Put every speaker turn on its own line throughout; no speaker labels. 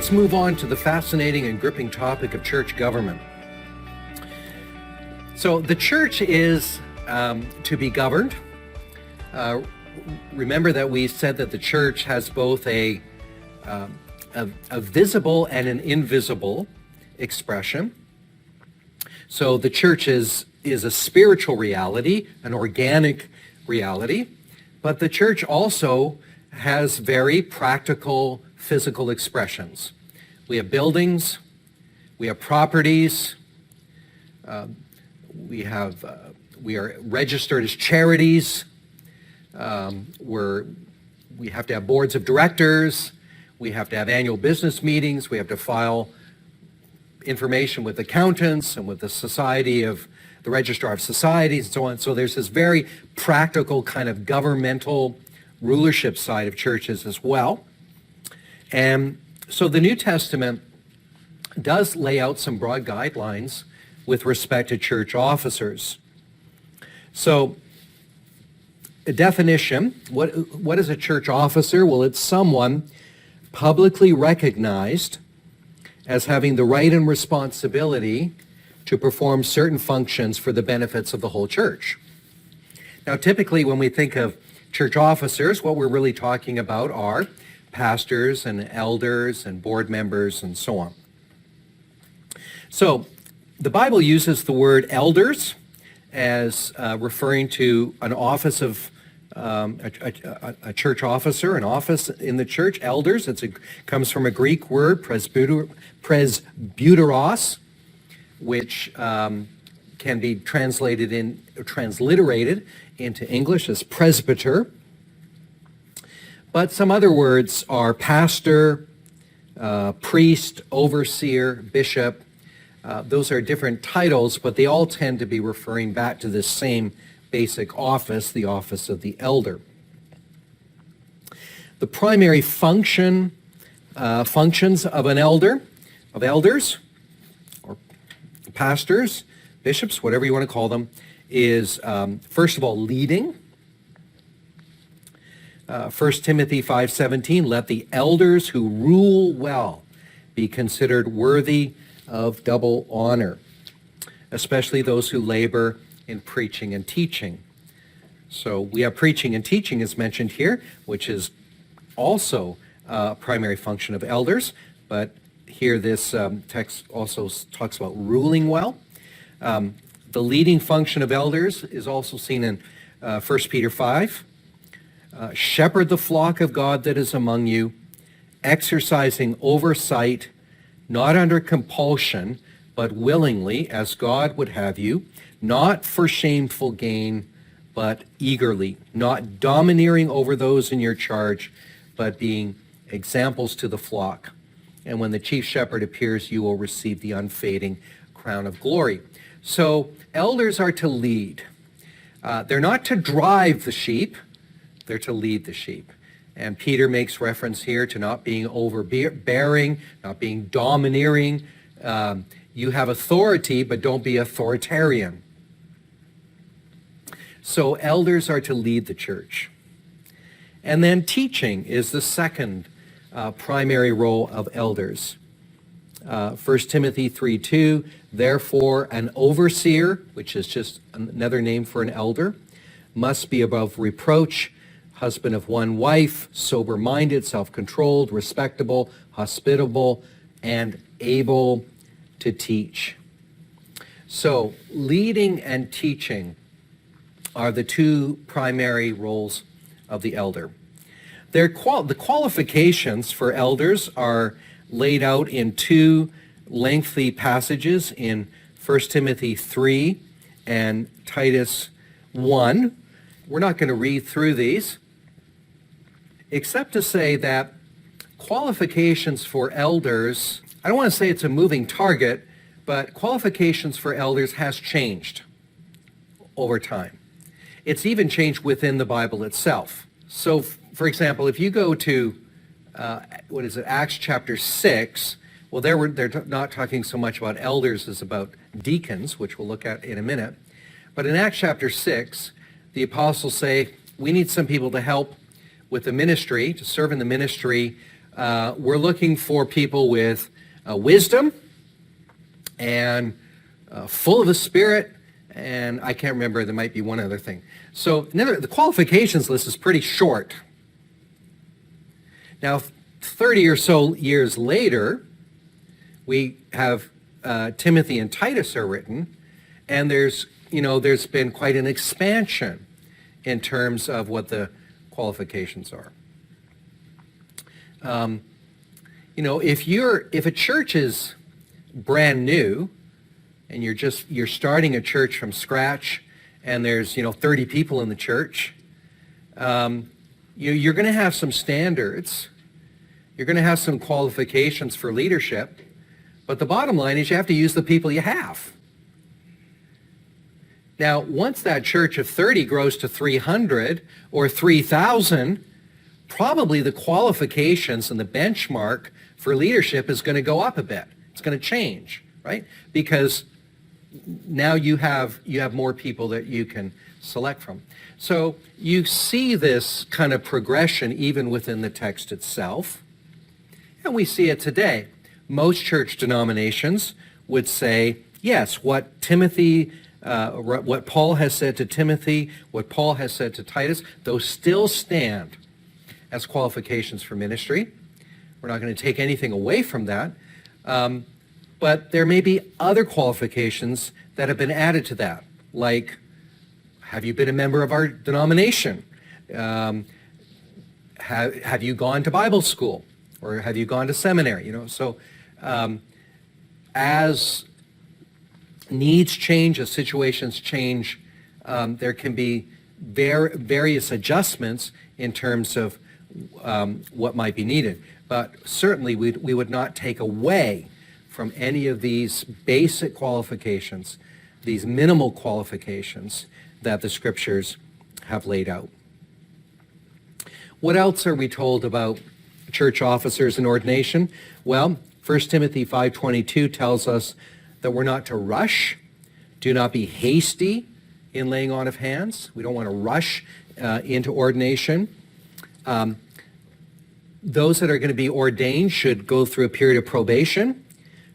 let's move on to the fascinating and gripping topic of church government. So the church is to be governed. Remember that we said that the church has both a visible and an invisible expression. So the church is a spiritual reality, an organic reality, but the church also has very practical physical expressions. We have buildings, we have properties, we are registered as charities, we have to have boards of directors, we have to have annual business meetings, we have to file information with accountants and with the Registrar of Societies and so on. So there's this very practical kind of governmental rulership side of churches as well. And so the New Testament does lay out some broad guidelines with respect to church officers. So a definition, what is a church officer? Well, it's someone publicly recognized as having the right and responsibility to perform certain functions for the benefits of the whole church. Now, typically when we think of church officers, what we're really talking about are pastors and elders and board members and so on. So the Bible uses the word elders as referring to an office of a church officer, an office in the church. Elders, comes from a Greek word, presbyteros, which can be transliterated into English as presbyter. But some other words are pastor, priest, overseer, bishop. Those are different titles, but they all tend to be referring back to this same basic office, the office of the elder. The primary functions of an elder, of elders, or pastors, bishops, whatever you want to call them, is first of all leading. 1 Timothy 5:17, let the elders who rule well be considered worthy of double honor, especially those who labor in preaching and teaching. So we have preaching and teaching is mentioned here, which is also a primary function of elders, but here this text also talks about ruling well. The leading function of elders is also seen in 1 Peter 5. Shepherd the flock of God that is among you, exercising oversight, not under compulsion, but willingly, as God would have you, not for shameful gain, but eagerly, not domineering over those in your charge, but being examples to the flock. And when the chief shepherd appears, you will receive the unfading crown of glory. So elders are to lead. They're not to drive the sheep, they're to lead the sheep. And Peter makes reference here to not being overbearing, not being domineering. You have authority, but don't be authoritarian. So elders are to lead the church. And then teaching is the second primary role of elders. 1 Timothy 3:2, therefore an overseer, which is just another name for an elder, must be above reproach, husband of one wife, sober-minded, self-controlled, respectable, hospitable, and able to teach. So leading and teaching are the two primary roles of the elder. The qualifications for elders are laid out in two lengthy passages in 1 Timothy 3 and Titus 1. We're not going to read through these, except to say that qualifications for elders, I don't want to say it's a moving target, but qualifications for elders has changed over time. It's even changed within the Bible itself. So, for example, if you go to, Acts chapter 6, well, they're not talking so much about elders as about deacons, which we'll look at in a minute. But in Acts chapter 6, the apostles say, we need some people to help with the ministry, to serve in the ministry we're looking for people with wisdom and full of the Spirit, and I can't remember, there might be one other thing. So the qualifications list is pretty short. Now, 30 or so years later, we have Timothy and Titus are written, and there's been quite an expansion in terms of what the qualifications are. If a church is brand new, and you're starting a church from scratch, and there's 30 people in the church, you're going to have some standards. You're going to have some qualifications for leadership, but the bottom line is you have to use the people you have. Now, once that church of 30 grows to 300 or 3,000, probably the qualifications and the benchmark for leadership is going to go up a bit. It's going to change, right? Because now you have more people that you can select from. So you see this kind of progression even within the text itself. And we see it today. Most church denominations would say, yes, what Paul has said to Timothy, what Paul has said to Titus, those still stand as qualifications for ministry. We're not going to take anything away from that. But there may be other qualifications that have been added to that, like, have you been a member of our denomination? Have you gone to Bible school? Or have you gone to seminary? So as needs change, as situations change, there can be various adjustments in terms of what might be needed. But certainly we would not take away from any of these basic qualifications, these minimal qualifications that the Scriptures have laid out. What else are we told about church officers and ordination? Well, 1 Timothy 5:22 tells us that we're not to rush. Do not be hasty in laying on of hands. We don't want to rush into ordination. Those that are going to be ordained should go through a period of probation.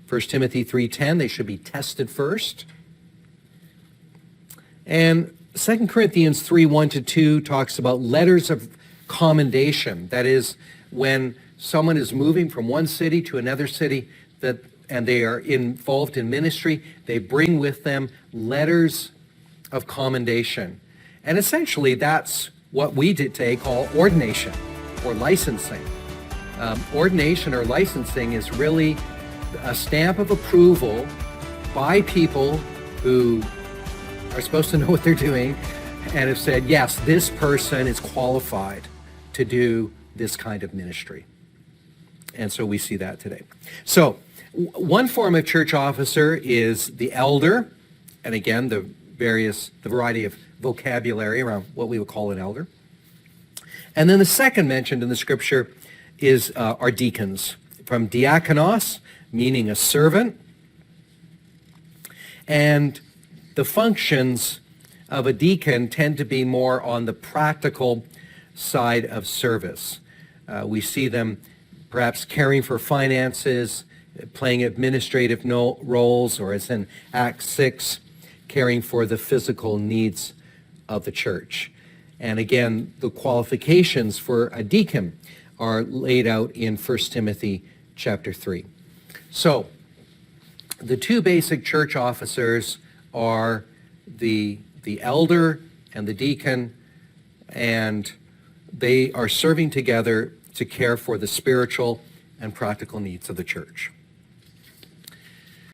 1 Timothy 3:10, they should be tested first. And 2 Corinthians 3:1-2 talks about letters of commendation. That is, when someone is moving from one city to another city and they are involved in ministry, they bring with them letters of commendation. And essentially, that's what we today call ordination or licensing. Ordination or licensing is really a stamp of approval by people who are supposed to know what they're doing and have said, yes, this person is qualified to do this kind of ministry. And so we see that today. So one form of church officer is the elder, and again, the variety of vocabulary around what we would call an elder. And then the second mentioned in the Scripture is our deacons, from diakonos, meaning a servant. And the functions of a deacon tend to be more on the practical side of service. We see them perhaps caring for finances, playing administrative roles, or as in Acts 6, caring for the physical needs of the church. And again, the qualifications for a deacon are laid out in 1 Timothy chapter 3. So, the two basic church officers are the elder and the deacon, and they are serving together to care for the spiritual and practical needs of the church.